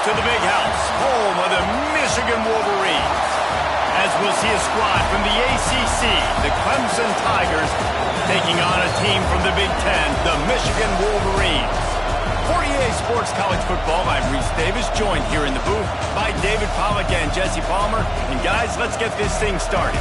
to the big house, home of the Michigan Wolverines. As we'll see a squad from the ACC, the Clemson Tigers, taking on a team from the Big Ten, the Michigan Wolverines. 48 Sports College Football, I'm Reese Davis, joined here in the booth by David Pollack and Jesse Palmer. And guys, let's get this thing started.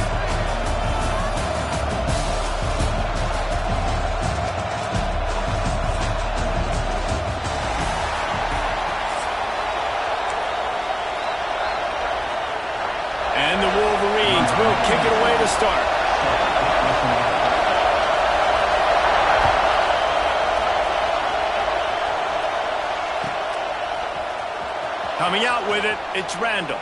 And the Wolverines will kick it away to start. Coming out with it, it's Randall.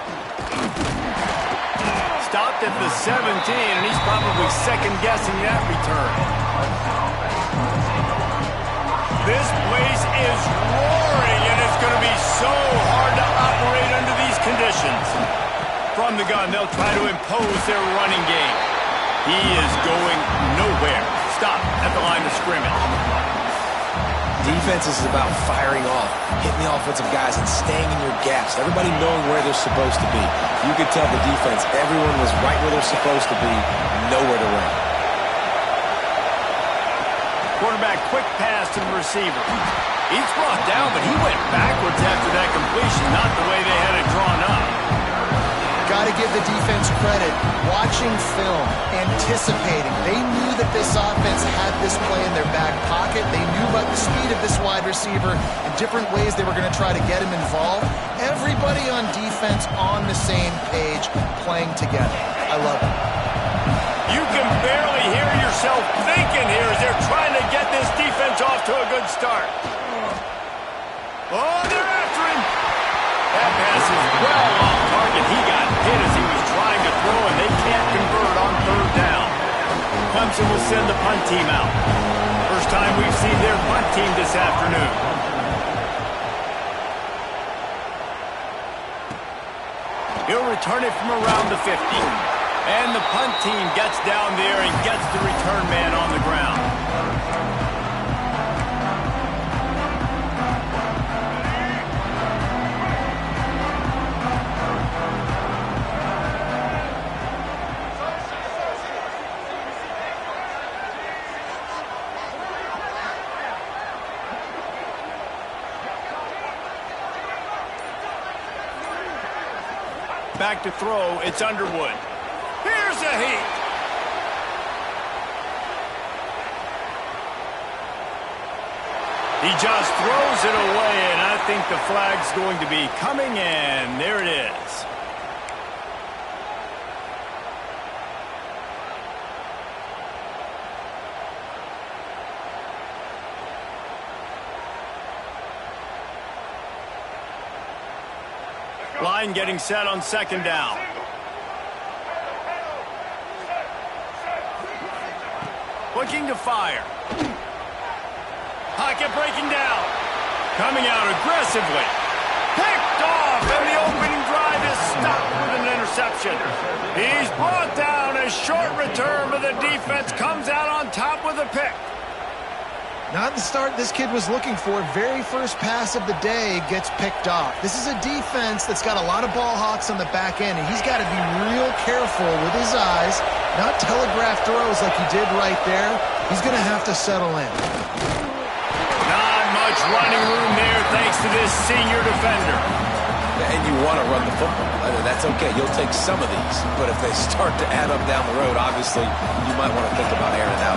Stopped at the 17, and he's probably second-guessing that return. This place is roaring, and it's going to be so hard to operate under these conditions. From the gun, they'll try to impose their running game. He is going nowhere. Stop at the line of scrimmage. Defense is about firing off, hitting the offensive guys, and staying in your gaps. Everybody knowing where they're supposed to be. You could tell the defense, everyone was right where they're supposed to be, nowhere to run. Quarterback, quick pass to the receiver. He's brought down, but he went backwards after that completion, not the way they had it drawn up. Got to give the defense credit. Watching film, anticipating. They knew that this offense had this play in their back pocket. They knew about the speed of this wide receiver and different ways they were going to try to get him involved. Everybody on defense on the same page, playing together. I love it. You can barely hear yourself thinking here as they're trying to get this defense off to a good start. Oh, they're after him. That pass is well off target. He got hit as he was trying to throw, and they can't convert on third down. Clemson will send the punt team out. First time we've seen their punt team this afternoon. He'll return it from around the 50. And the punt team gets down there and gets the return man on the ground. Back to throw, it's Underwood. Here's a heat. He just throws it away, and I think the flag's going to be coming in. There it is. Line getting set on second down. Looking to fire. Pocket breaking down. Coming out aggressively. Picked off, and the opening drive is stopped with an interception. He's brought down. A short return, but the defense comes out on top with a pick. Not the start this kid was looking for. Very first pass of the day gets picked off. This is a defense that's got a lot of ball hawks on the back end, and he's got to be real careful with his eyes, not telegraph throws like he did right there. He's going to have to settle in. Not much running room there thanks to this senior defender. And you want to run the football. That's okay. You'll take some of these. But if they start to add up down the road, obviously, you might want to think about airing it out.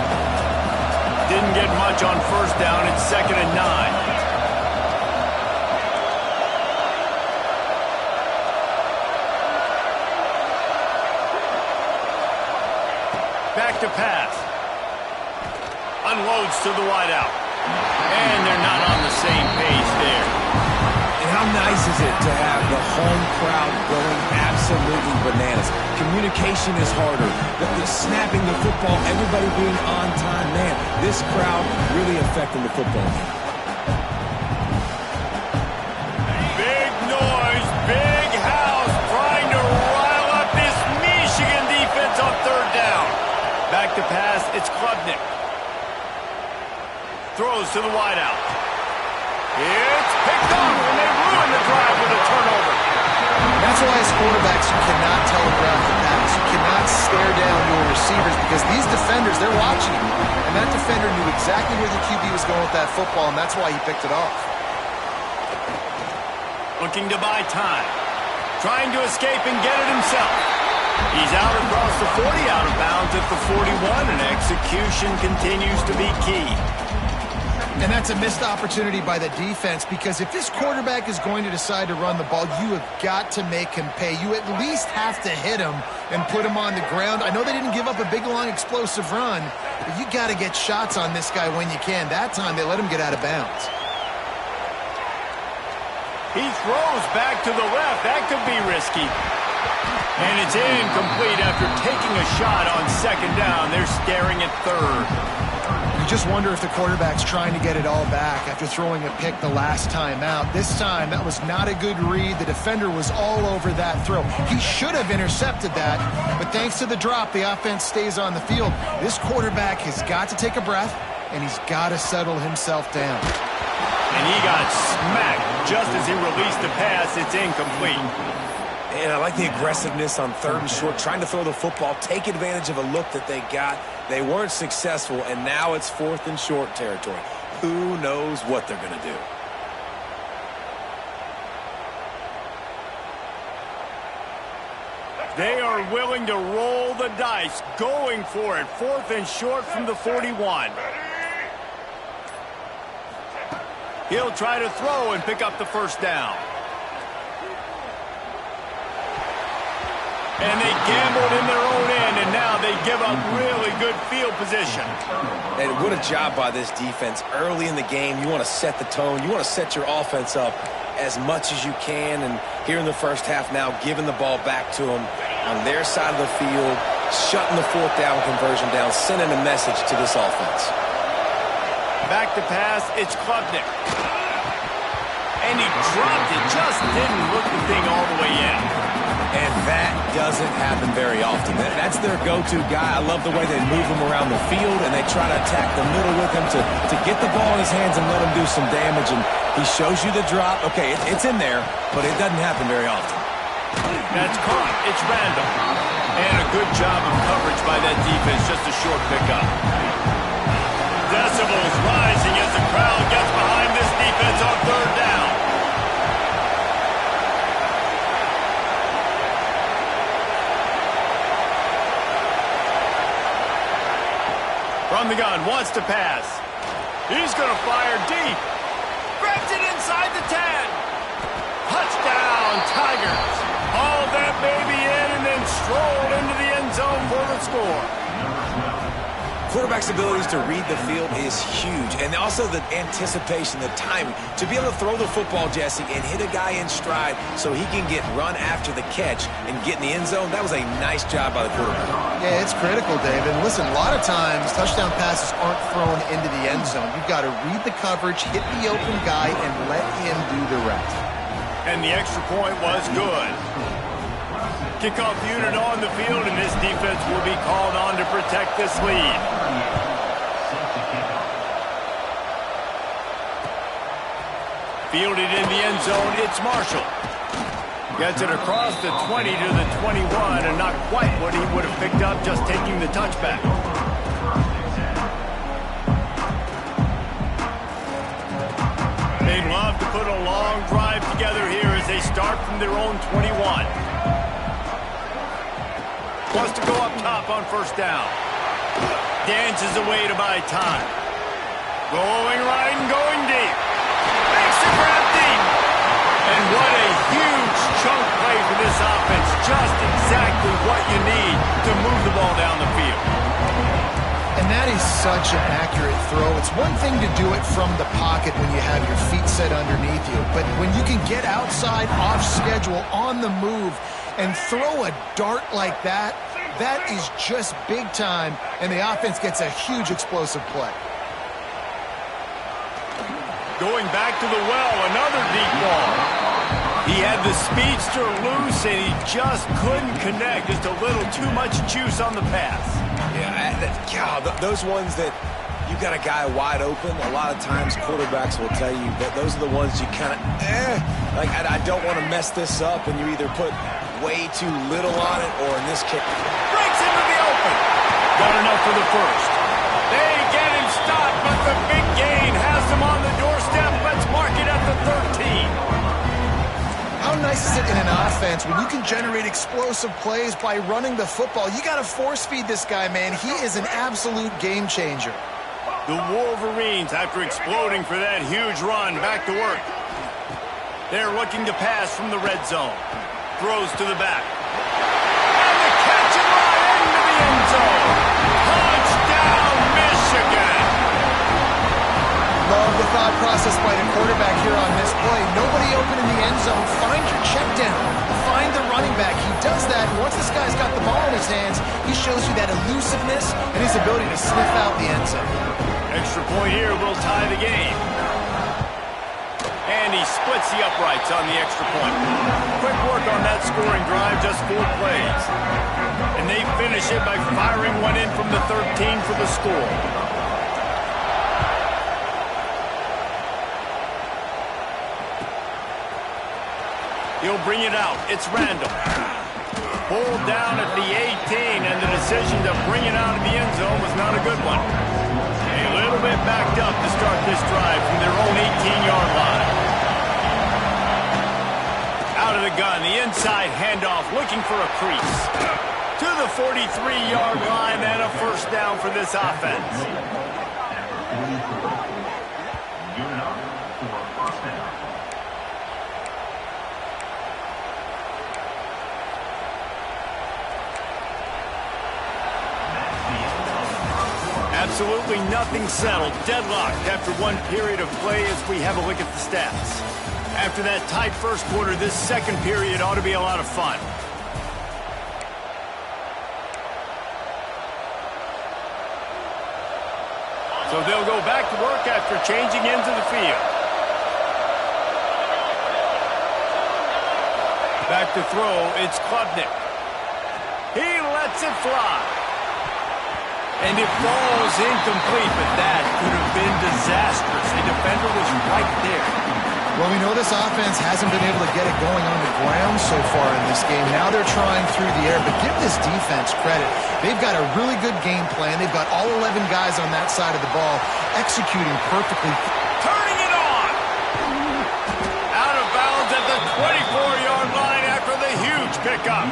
Didn't get much on first down. It's 2nd and 9. Back to pass. Unloads to the wideout. And they're not on the same page there. And how nice is it to have the home crowd going absolutely bananas? Communication is harder. The snapping the football, everybody being on time. Man, this crowd really affecting the football game. Big noise, big house, trying to rile up this Michigan defense on third down. Back to pass, it's Klubnik. Throws to the wideout. It's picked up, and they ruin the drive with a turnover. why as quarterbacks you cannot telegraph the pass. You cannot stare down your receivers because these defenders, they're watching you. And that defender knew exactly where the QB was going with that football, and that's why he picked it off. Looking to buy time. Trying to escape and get it himself. He's out across the 40, out of bounds at the 41, and execution continues to be key. And that's a missed opportunity by the defense because if this quarterback is going to decide to run the ball, you have got to make him pay. You at least have to hit him and put him on the ground. I know they didn't give up a big, long, explosive run, but you got to get shots on this guy when you can. That time they let him get out of bounds. He throws back to the left. That could be risky. And it's incomplete after taking a shot on second down. They're staring at third. You just wonder if the quarterback's trying to get it all back after throwing a pick the last time out. This time, that was not a good read. The defender was all over that throw. He should have intercepted that, but thanks to the drop, the offense stays on the field. This quarterback has got to take a breath, and he's got to settle himself down. And he got smacked just as he released the pass. It's incomplete. And I like the aggressiveness on third and short, trying to throw the football, take advantage of a look that they got. They weren't successful, and now it's fourth and short territory. Who knows what they're going to do? They are willing to roll the dice, going for it. Fourth and short from the 41. He'll try to throw and pick up the first down. And they gambled in their own end, and now they give up really good field position. And what a job by this defense. Early in the game, you want to set the tone. You want to set your offense up as much as you can. And here in the first half now, giving the ball back to them on their side of the field, shutting the fourth down conversion down, sending a message to this offense. Back to pass, it's Klubnik. And he dropped it, just didn't look the thing all the way in. And that doesn't happen very often. That's their go-to guy. I love the way they move him around the field, and they try to attack the middle with him to get the ball in his hands and let him do some damage. And he shows you the drop. Okay, it's in there, but it doesn't happen very often. That's caught. It's Randall. And a good job of coverage by that defense, just a short pickup. Decibels rising as the crowd gets behind this defense on third down. From the gun, wants to pass. He's going to fire deep. Grabs it inside the 10. Touchdown, Tigers. Hauled that baby in and then strolled into the end zone for the score. Quarterback's abilities to read the field is huge, and also the anticipation, the timing. To be able to throw the football, Jesse, and hit a guy in stride so he can get run after the catch and get in the end zone, that was a nice job by the quarterback. Yeah, it's critical, David. And listen, a lot of times touchdown passes aren't thrown into the end zone. You've got to read the coverage, hit the open guy, and let him do the rest. And the extra point was good. Kickoff unit on the field, and this defense will be called on to protect this lead. Fielded in the end zone, it's Marshall. Gets it across the 20 to the 21, and not quite what he would have picked up just taking the touchback. They'd love to put a long drive together here as they start from their own 21. Wants to go up top on first down. Dances away to buy time. Going right and going deep. Makes the grab deep. And what a huge chunk play for this offense. Just exactly what you need to move the ball down the field. And that is such an accurate throw. It's one thing to do it from the pocket when you have your feet set underneath you. But when you can get outside, off schedule, on the move, and throw a dart like that, that is just big time, and the offense gets a huge explosive play. Going back to the well, another deep ball. He had the speedster loose, and he just couldn't connect. Just a little too much juice on the pass. Yeah, God, those ones that you got a guy wide open, a lot of times quarterbacks will tell you that those are the ones you kind of, like, I don't want to mess this up, and you either put way too little on it, or in this case, breaks into the open. Got enough for the first. They get him stopped, but the big gain has him on the doorstep. Let's mark it at the 13. How nice is it in an offense when you can generate explosive plays by running the football? You got to force feed this guy, man. He is an absolute game changer. The Wolverines, after exploding for that huge run, back to work. They're looking to pass from the red zone. Throws to the back. And the catch and run into the end zone. Touchdown, Michigan! Love the thought process by the quarterback here on this play. Nobody open in the end zone. Find your check down. Find the running back. He does that. And once this guy's got the ball in his hands, he shows you that elusiveness and his ability to sniff out the end zone. Extra point here will tie the game. And he splits the uprights on the extra point. Quick work on that scoring drive, just 4 plays. And they finish it by firing one in from the 13 for the score. He'll bring it out. It's Randall. Pulled down at the 18, and the decision to bring it out of the end zone was not a good one. A little bit backed up to start this drive from their own 18-yard line. Out of the gun, the inside handoff, looking for a crease. To the 43-yard line, and a first down for this offense. Absolutely nothing settled. Deadlocked after one period of play as we have a look at the stats. After that tight first quarter, this second period ought to be a lot of fun. So they'll go back to work after changing into the field. Back to throw, it's Klubnik. He lets it fly. And it falls incomplete, but that could have been disastrous. The defender was right there. Well, we know this offense hasn't been able to get it going on the ground so far in this game. Now they're trying through the air, but give this defense credit. They've got a really good game plan. They've got all 11 guys on that side of the ball executing perfectly. Turning it on! Out of bounds at the 24-yard line after the huge pickup.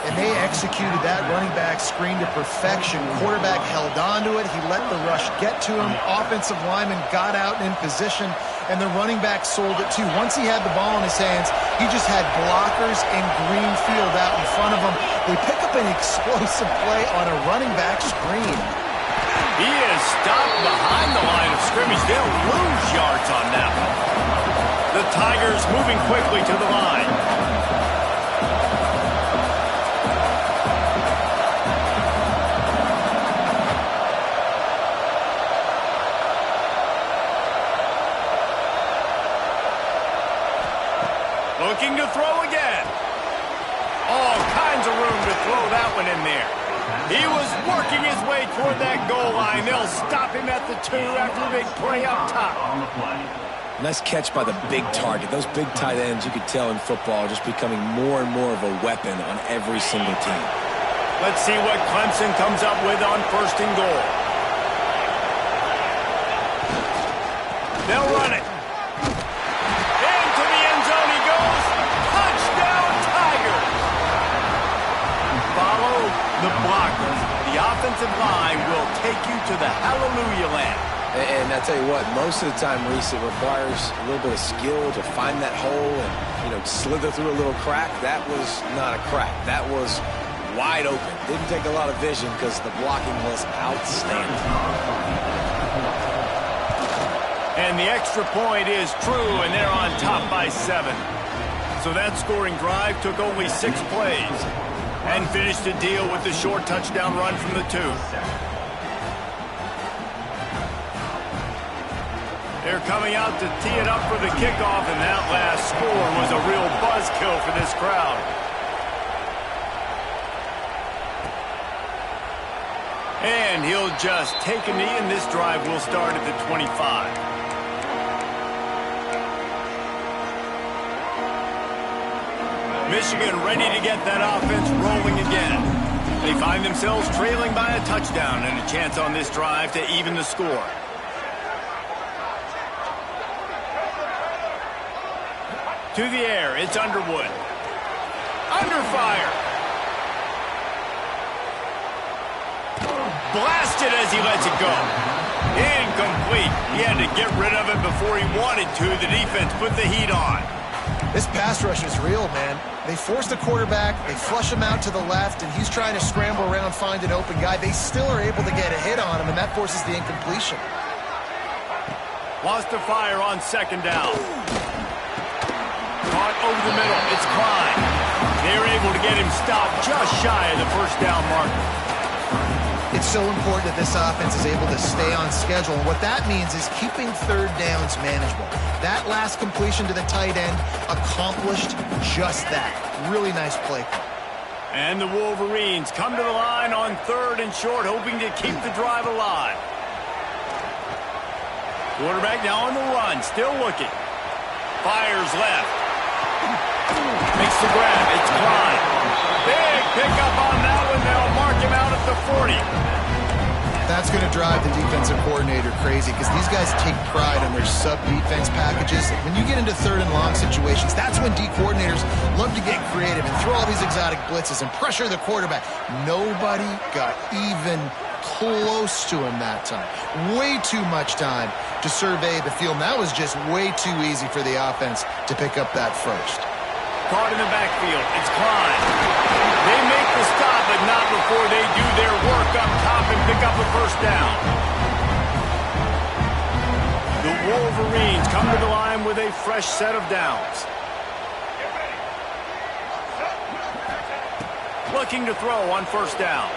And they executed that running back screen to perfection. Quarterback held on to it. He let the rush get to him. Offensive lineman got out in position, and the running back sold it too. Once he had the ball in his hands, he just had blockers and green field out in front of him. They pick up an explosive play on a running back screen. He is stopped behind the line of scrimmage. They'll lose yards on that one. The Tigers moving quickly to the line. Looking to throw again. All kinds of room to throw that one in there. He was working his way toward that goal line. They'll stop him at the 2 after the big play up top. Nice catch by the big target. Those big tight ends, you could tell in football, are just becoming more and more of a weapon on every single team. Let's see what Clemson comes up with on 1st and goal. They'll run it. The blockers. The offensive line will take you to the hallelujah land. And I tell you what, most of the time, Reese, it requires a little bit of skill to find that hole and, slither through a little crack. That was not a crack. That was wide open. Didn't take a lot of vision because the blocking was outstanding. And the extra point is true, and they're on top by 7. So that scoring drive took only 6 plays. And finished the deal with the short touchdown run from the 2. They're coming out to tee it up for the kickoff, and that last score was a real buzzkill for this crowd. And he'll just take a knee, and this drive will start at the 25. Michigan ready to get that offense rolling again. They find themselves trailing by a touchdown and a chance on this drive to even the score. To the air, it's Underwood. Under fire. Blasted as he lets it go. Incomplete. He had to get rid of it before he wanted to. The defense put the heat on. This pass rush is real, man. They force the quarterback, they flush him out to the left, and he's trying to scramble around, find an open guy. They still are able to get a hit on him, and that forces the incompletion. Lost to fire on second down. Caught over the middle. It's Klein. They're able to get him stopped just shy of the first down marker. It's so important that this offense is able to stay on schedule. And what that means is keeping third downs manageable. That last completion to the tight end accomplished just that. Really nice play. And the Wolverines come to the line on third and short, hoping to keep the drive alive. Quarterback now on the run, still looking. Fires left. Makes the grab. It's Klein. Big pickup on that one. They'll mark him out at the 40. That's going to drive the defensive coordinator crazy because these guys take pride on their sub-defense packages. When you get into third and long situations, that's when D coordinators love to get creative and throw all these exotic blitzes and pressure the quarterback. Nobody got even close to him that time. Way too much time to survey the field. And that was just way too easy for the offense to pick up that first. Caught in the backfield. It's Klein. They make the stop, but not before they do their work up top and pick up a first down. The Wolverines come to the line with a fresh set of downs. Looking to throw on first down.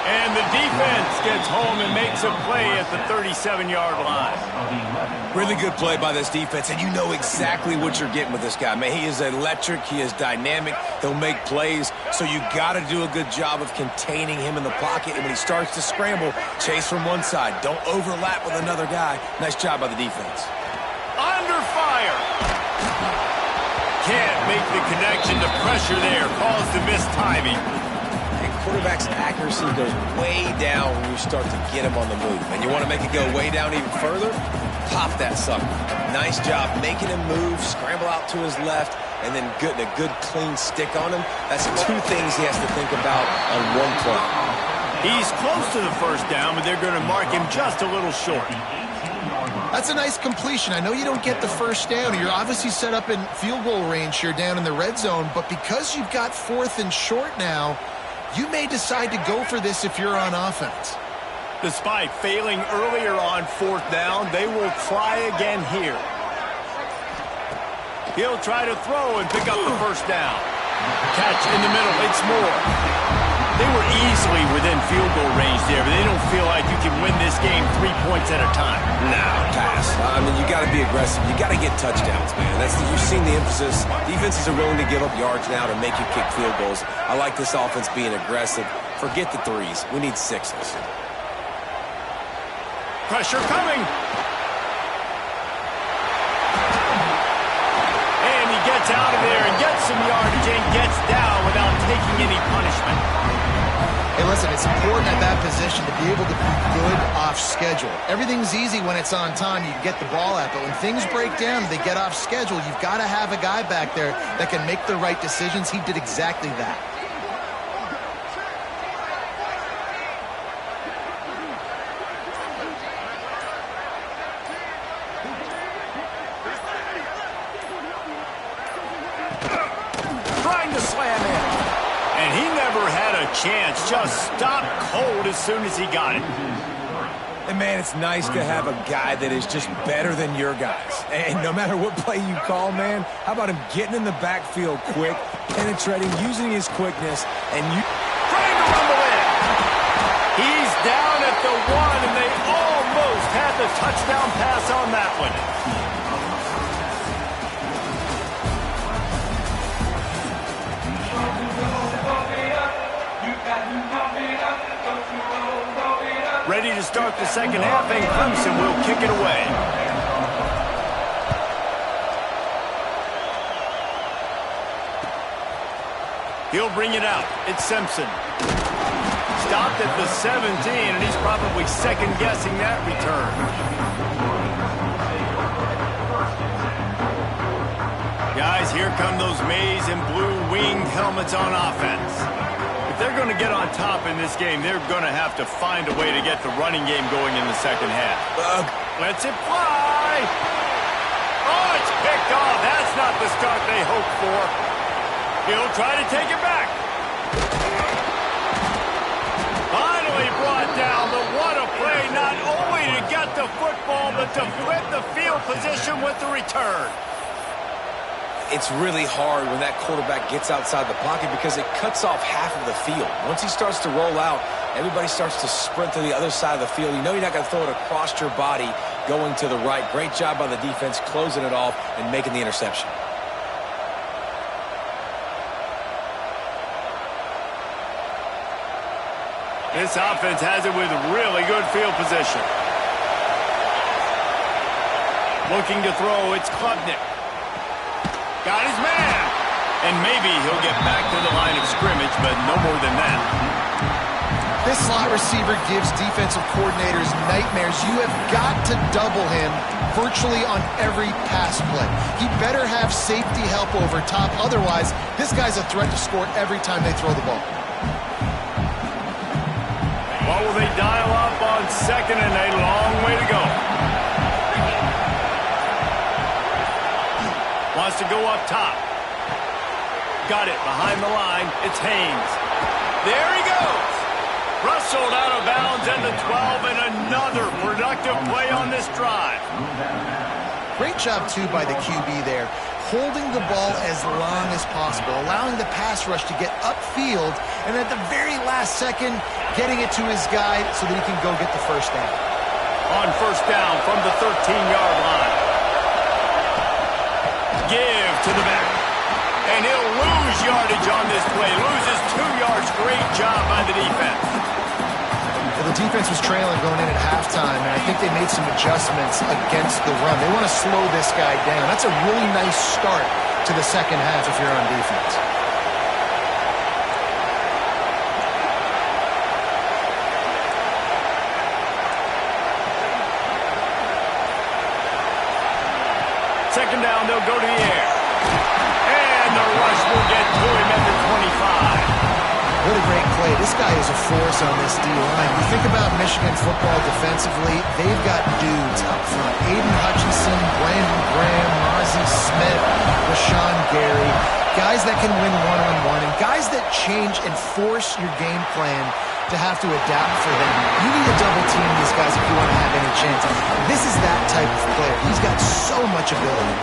And the defense gets home and makes a play at the 37-yard line. Really good play by this defense, and you know exactly what you're getting with this guy. Man, he is electric. He is dynamic. He'll make plays, so you got to do a good job of containing him in the pocket. And when he starts to scramble, chase from one side. Don't overlap with another guy. Nice job by the defense. Under fire. Can't make the connection. The pressure there caused the missed timing. Quarterback's accuracy goes way down when you start to get him on the move. And you want to make it go way down even further? Pop that sucker. Nice job making him move, scramble out to his left, and then getting a good clean stick on him. That's two things he has to think about on one play. He's close to the first down, but they're going to mark him just a little short. That's a nice completion. I know you don't get the first down. You're obviously set up in field goal range here down in the red zone, but because you've got fourth and short now, you may decide to go for this if you're on offense. Despite failing earlier on fourth down, they will try again here. He'll try to throw and pick up the first down. Catch in the middle, it's Moore. They were easily within field goal range there, but they don't feel like you can win this game 3 points at a time. No, pass. I mean, you got to be aggressive. You got to get touchdowns, man. You've seen the emphasis. Defenses are willing to give up yards now to make you kick field goals. I like this offense being aggressive. Forget the threes. We need sixes. Pressure coming. And he gets out of there and gets some yardage and gets down without taking any punishment. Hey, listen, it's important at that position to be able to be good off schedule. Everything's easy when it's on time. You can get the ball out, but when things break down and they get off schedule, you've got to have a guy back there that can make the right decisions. He did exactly that. Trying to slam in. And he never had a chance. Just stopped cold as soon as he got it. And, man, it's nice to have a guy that is just better than your guys. And no matter what play you call, man, how about him getting in the backfield quick, penetrating, using his quickness, and you... Trying to rumble in. He's down at the 1, and they almost had the touchdown pass on that one. to start the second half, and Clemson will kick it away. He'll bring it out. It's Simpson. Stopped at the 17, and he's probably second-guessing that return. Guys, here come those maize and blue winged helmets on offense. If they're going to get on top in this game, they're going to have to find a way to get the running game going in the second half. Lets it fly. Oh, it's picked off. That's not the start they hoped for. He'll try to take it back. Finally brought down, but what a play, not only to get the football, but to flip the field position with the return. It's really hard when that quarterback gets outside the pocket because it cuts off half of the field. Once he starts to roll out, everybody starts to sprint to the other side of the field. You know you're not going to throw it across your body going to the right. Great job by the defense closing it off and making the interception. This offense has it with really good field position. Looking to throw, it's Klubnik. Got his man. And maybe he'll get back to the line of scrimmage, but no more than that. This slot receiver gives defensive coordinators nightmares. You have got to double him virtually on every pass play. He better have safety help over top. Otherwise, this guy's a threat to score every time they throw the ball. What will they dial up on second and a long way to go? Wants to go up top. Got it behind the line. It's Haynes. There he goes. Rustled out of bounds at the 12, and another productive play on this drive. Great job, too, by the QB there. Holding the ball as long as possible, allowing the pass rush to get upfield, and at the very last second, getting it to his guy so that he can go get the first down. On first down from the 13-yard line. Give to the back. And he'll lose yardage on this play. Loses 2 yards. Great job by the defense. Well, the defense was trailing going in at halftime, and I think they made some adjustments against the run. They want to slow this guy down. That's a really nice start to the second half if you're on defense. Second down, they'll go to the air. And the rush will get to him at the 25. What a great play. This guy is a force on this D-line. You think about Michigan football defensively, they've got dudes up front. Aiden Hutchinson, Brandon Graham, Mozzie Smith, Rashawn Gary. Guys that can win one-on-one and guys that change and force your game plan to have to adapt for them. You need to double team these guys if you want to have any chance. This is that type of player. He's got so much ability.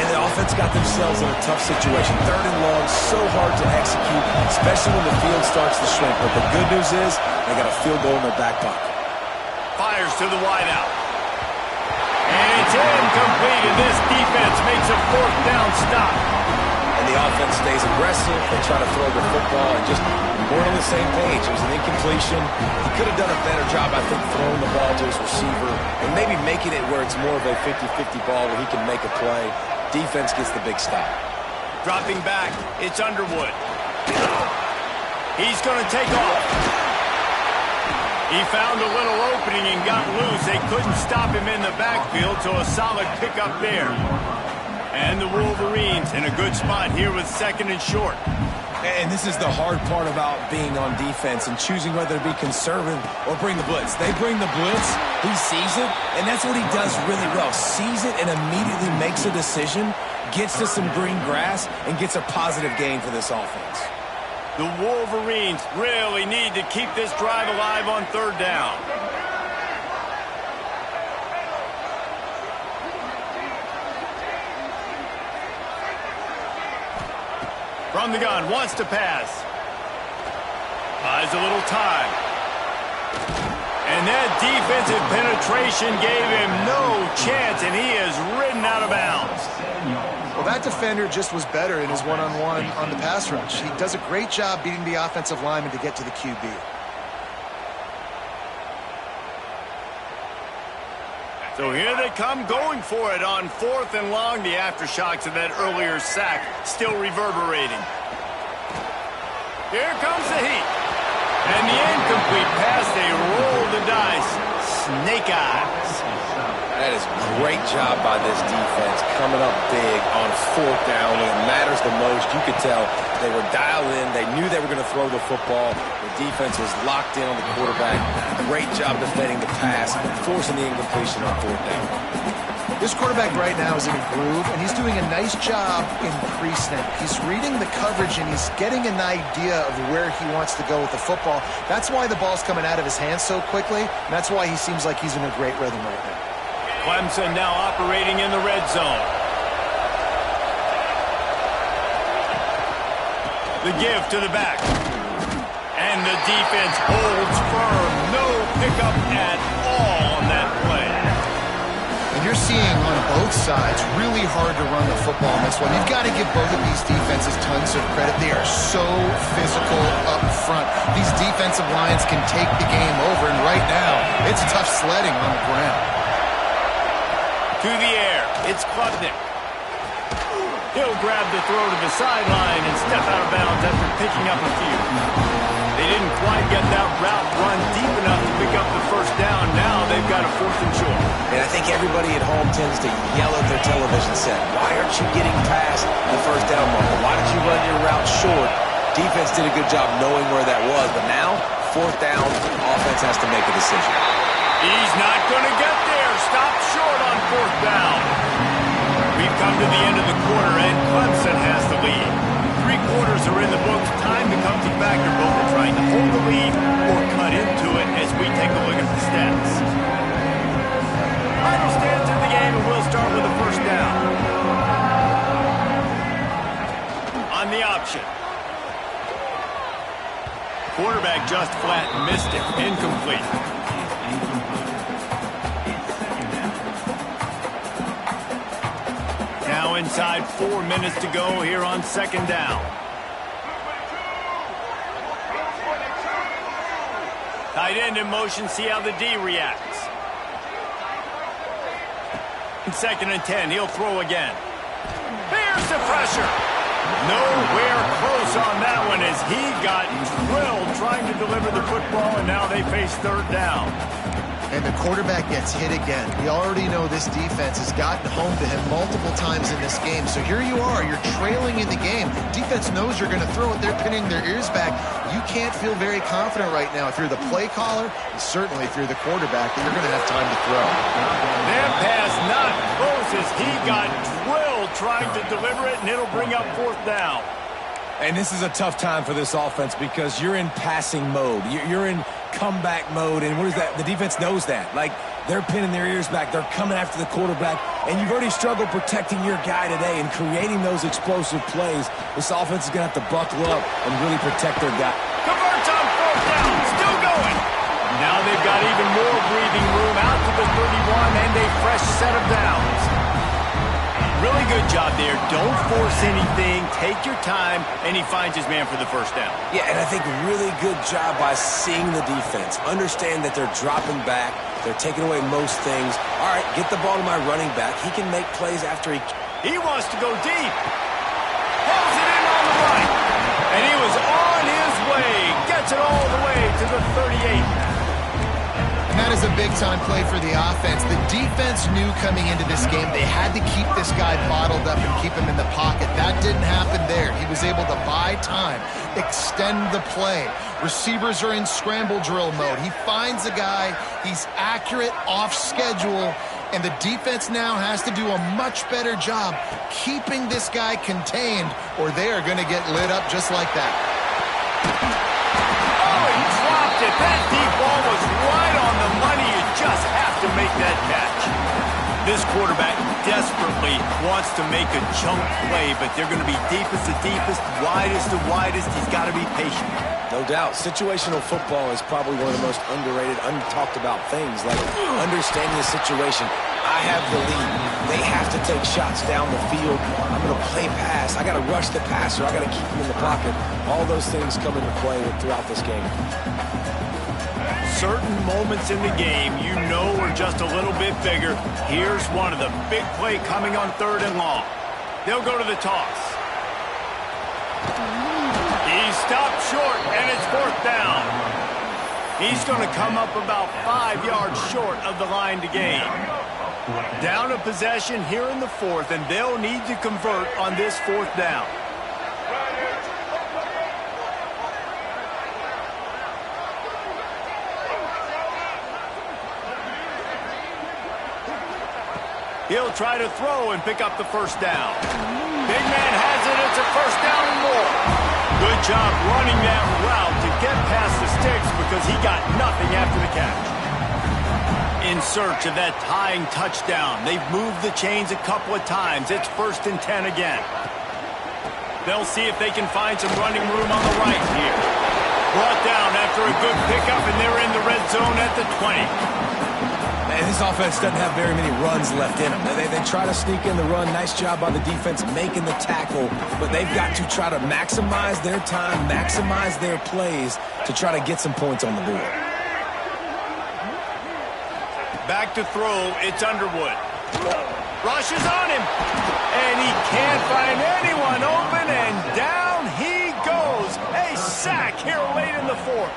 And the offense got themselves in a tough situation. Third and long, so hard to execute, especially when the field starts to shrink. But the good news is they got a field goal in their back pocket. Fires to the wideout. And it's incomplete, and this defense makes a fourth down stop. And the offense stays aggressive. They try to throw the football and just weren't on the same page. It was an incompletion. He could have done a better job, I think, throwing the ball to his receiver and maybe making it where it's more of a 50-50 ball where he can make a play. Defense gets the big stop. Dropping back, it's Underwood. He's going to take off. He found a little opening and got loose. They couldn't stop him in the backfield, so a solid pickup there. And the Wolverines in a good spot here with second and short. And this is the hard part about being on defense and choosing whether to be conservative or bring the blitz. They bring the blitz, he sees it, and that's what he does really well. Sees it and immediately makes a decision, gets to some green grass, and gets a positive gain for this offense. The Wolverines really need to keep this drive alive on third down. From the gun, wants to pass. Buys a little time. And that defensive penetration gave him no chance, and he is ridden out of bounds. Well, that defender just was better in his one-on-one on the pass rush. He does a great job beating the offensive lineman to get to the QB. So here they come going for it on 4th and long. The aftershocks of that earlier sack still reverberating. Here comes the heat. And the incomplete pass, they roll the dice. Snake eyes. That is a great job by this defense, coming up big on 4th down when it matters the most. You could tell they were dialed in. They knew they were going to throw the football. The defense was locked in on the quarterback. Great job defending the pass, forcing the incompletion on 4th down. This quarterback right now is in a groove, and he's doing a nice job in pre-snap. He's reading the coverage, and he's getting an idea of where he wants to go with the football. That's why the ball's coming out of his hands so quickly, and that's why he seems like he's in a great rhythm right now. Clemson now operating in the red zone. The give to the back. And the defense holds firm. No pickup at all on that play. And you're seeing on both sides really hard to run the football in this one. You've got to give both of these defenses tons of credit. They are so physical up front. These defensive lines can take the game over, and right now, it's tough sledding on the ground. To the air, it's Klubnik. He'll grab the throw to the sideline and step out of bounds after picking up a few. They didn't quite get that route run deep enough to pick up the first down. Now they've got a 4th and short. And I think everybody at home tends to yell at their television set. Why aren't you getting past the first down marker? Why did you run your route short? Defense did a good job knowing where that was, but now, 4th down, offense has to make a decision. He's not going to get there. Stop short on 4th down. We've come to the end of the quarter, and Clemson has the lead. 3 quarters are in the books. Time to come to back. They're both trying to hold the lead or cut into it as we take a look at the stats. Final stands in the game, and we'll start with the first down. On the option. Quarterback just flat missed it. Incomplete. Now inside 4 minutes to go here on 2nd down. Tight end in motion, see how the D reacts. 2nd and 10, he'll throw again. There's the pressure. Nowhere close on that one as he got drilled trying to deliver the football, and now they face 3rd down. And the quarterback gets hit again. We already know this defense has gotten home to him multiple times in this game. So here you are, you're trailing in the game. Defense knows you're going to throw it. They're pinning their ears back. You can't feel very confident right now if you're the play caller, and certainly if you're the quarterback, that you're going to have time to throw. That pass not close as he got drilled trying to deliver it, and it'll bring up 4th down. And this is a tough time for this offense because you're in passing mode. You're in comeback mode, and what is that? The defense knows that. Like, they're pinning their ears back. They're coming after the quarterback, and you've already struggled protecting your guy today and creating those explosive plays. This offense is going to have to buckle up and really protect their guy. Converts on 4th down, still going. Now they've got even more breathing room out to the 31 and a fresh set of downs. Really good job there. Don't force anything. Take your time, and he finds his man for the first down. Yeah, and I think really good job by seeing the defense. Understand that they're dropping back. They're taking away most things. All right, get the ball to my running back. He can make plays after he... He wants to go deep. Pulls it in on the right. And he was on his way. Gets it all the way to the 38. And that is a big-time play for the offense. The defense knew coming into this game they had to keep this guy bottled up and keep him in the pocket. That didn't happen there. He was able to buy time, extend the play. Receivers are in scramble drill mode. He finds a guy. He's accurate, off schedule, and the defense now has to do a much better job keeping this guy contained, or they are going to get lit up just like that. Oh, he dropped it. That deep ball was right on the money. You just have to make that catch. This quarterback desperately wants to make a chunk play, but they're going to be deepest to deepest, widest to widest. He's got to be patient. No doubt. Situational football is probably one of the most underrated, untalked about things, like understanding the situation. I have the lead. They have to take shots down the field. I'm going to play pass. I got to rush the passer. I got to keep him in the pocket. All those things come into play throughout this game. certain moments in the game you know are just a little bit bigger. Here's one of them. Big play coming on 3rd and long. They'll go to the toss. He stopped short, and it's 4th down. He's going to come up about 5 yards short of the line to gain. Down a possession here in the 4th, and they'll need to convert on this 4th down. He'll try to throw and pick up the 1st down. Big man has it. It's a 1st down and more. Good job running that route to get past the sticks because he got nothing after the catch. In search of that tying touchdown. They've moved the chains a couple of times. It's 1st and 10 again. They'll see if they can find some running room on the right here. Brought down after a good pickup, and they're in the red zone at the 20. And this offense doesn't have very many runs left in them. They try to sneak in the run. Nice job by the defense making the tackle. But they've got to try to maximize their time, maximize their plays to try to get some points on the board. Back to throw. It's Underwood. Rush is on him. And he can't find anyone open. And down he goes. A sack here late in the 4th.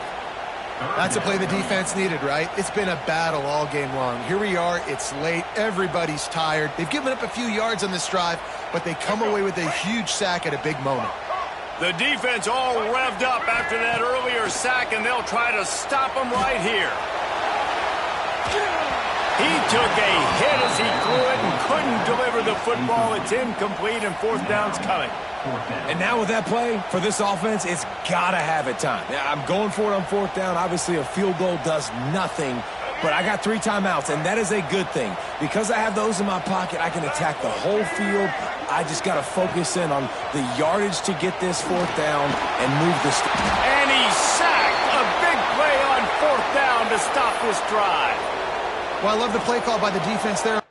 That's a play the defense needed, right? It's been a battle all game long. Here we are. It's late. Everybody's tired. They've given up a few yards on this drive, but they come away with a huge sack at a big moment. The defense all revved up after that earlier sack, and they'll try to stop him right here. He took a hit as he threw it and couldn't deliver the football. It's incomplete, and 4th down's coming. And now with that play, for this offense, it's got to have it time. I'm going for it on 4th down. Obviously, a field goal does nothing, but I got 3 timeouts, and that is a good thing. Because I have those in my pocket, I can attack the whole field. I just got to focus in on the yardage to get this 4th down and move this. And he sacked. A big play on 4th down to stop this drive. Well, I love the play call by the defense there.